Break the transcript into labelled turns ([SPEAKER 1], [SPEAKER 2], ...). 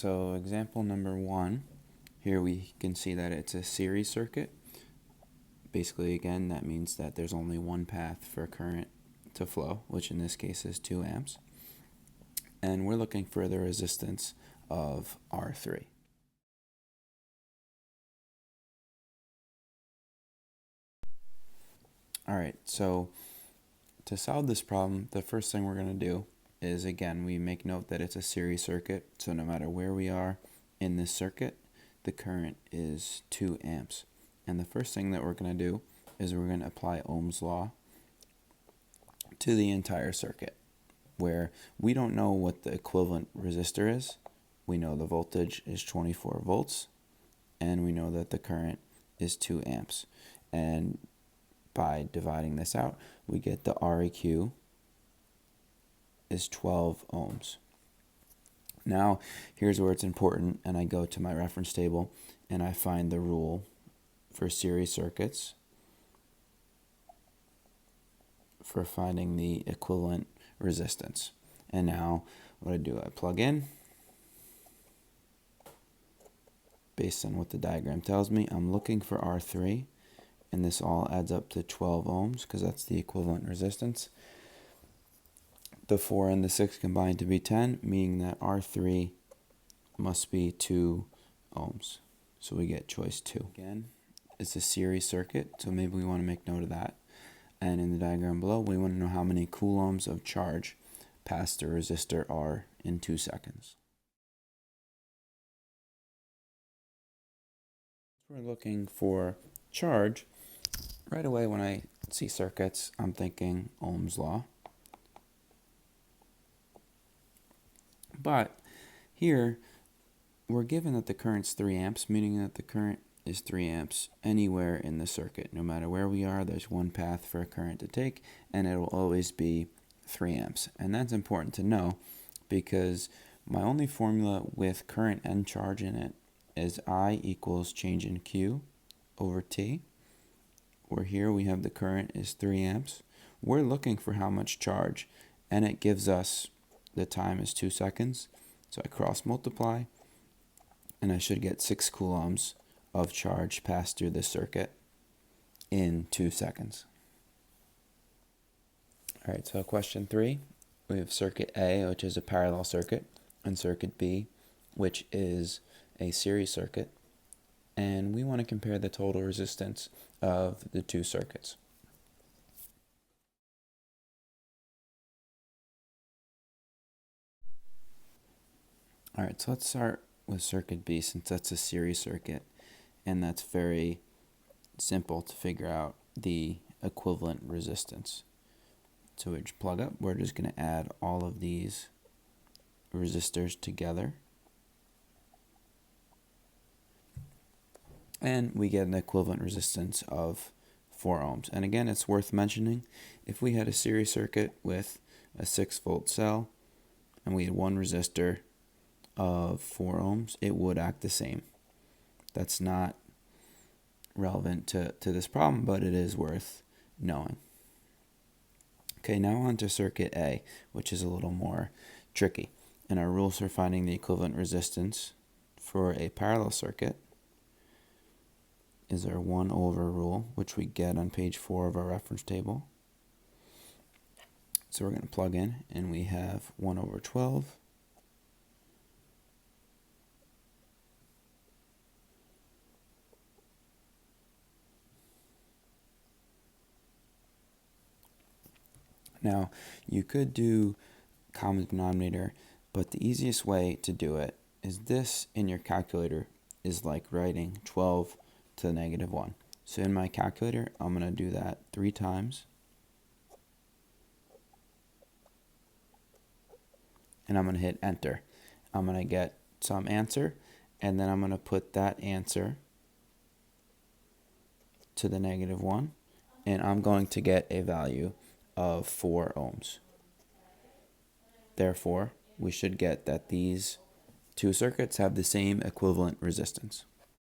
[SPEAKER 1] so example number 1, here we can see that it's a series circuit. Basically, again, that means that there's only one path for current to flow, which in this case is 2 amps. And we're looking for the resistance of R3. All right, so to solve this problem, the first thing we're going to do is, again, we make note that it's a series circuit, so no matter where we are in this circuit, the current is 2 amps. And the first thing that we're going to do is we're going to apply Ohm's law to the entire circuit, where we don't know what the equivalent resistor is. We know the voltage is 24 volts, and we know that the current is 2 amps. And by dividing this out, we get the REQ is 12 ohms. Now, here's where it's important, and I go to my reference table, and I find the rule for series circuits for finding the equivalent resistance. And now, what I do, I plug in. Based on what the diagram tells me, I'm looking for R3, and this all adds up to 12 ohms because that's the equivalent resistance. The 4 and the 6 combine to be 10, meaning that R3 must be 2 ohms. So we get choice 2. Again, it's a series circuit, so maybe we want to make note of that. And in the diagram below, we want to know how many coulombs of charge past the resistor R in 2 seconds. We're looking for charge. Right away when I see circuits, I'm thinking Ohm's law. But here, we're given that the current's 3 amps, meaning that the current is 3 amps anywhere in the circuit. No matter where we are, there's one path for a current to take, and it will always be 3 amps. And that's important to know because my only formula with current and charge in it is I equals change in Q over T, where here we have the current is 3 amps. We're looking for how much charge, and it gives us the time is 2 seconds. So I cross multiply, and I should get 6 coulombs of charge passed through this circuit in 2 seconds. All right, so question 3, we have circuit A, which is a parallel circuit, and circuit B, which is a series circuit, and we want to compare the total resistance of the 2 circuits. All right, so let's start with circuit B since that's a series circuit, and that's very simple to figure out the equivalent resistance. So we just plug up, we're just going to add all of these resistors together, and we get an equivalent resistance of 4 ohms. And again, it's worth mentioning, if we had a series circuit with a 6-volt cell and we had one resistor of 4 ohms, it would act the same. That's not relevant to this problem, but it is worth knowing. Okay, now on to circuit A, which is a little more tricky. And our rules for finding the equivalent resistance for a parallel circuit is our 1 over rule, which we get on page 4 of our reference table. So we're going to plug in, and we have 1 over 12 Now, you could do common denominator, but the easiest way to do it is this in your calculator is like writing 12 to the negative 1. So in my calculator, I'm going to do that 3 times. And I'm going to hit enter. I'm going to get some answer, and then I'm going to put that answer to the negative 1, and I'm going to get a value of 4 ohms. Therefore, we should get that these 2 circuits have the same equivalent resistance.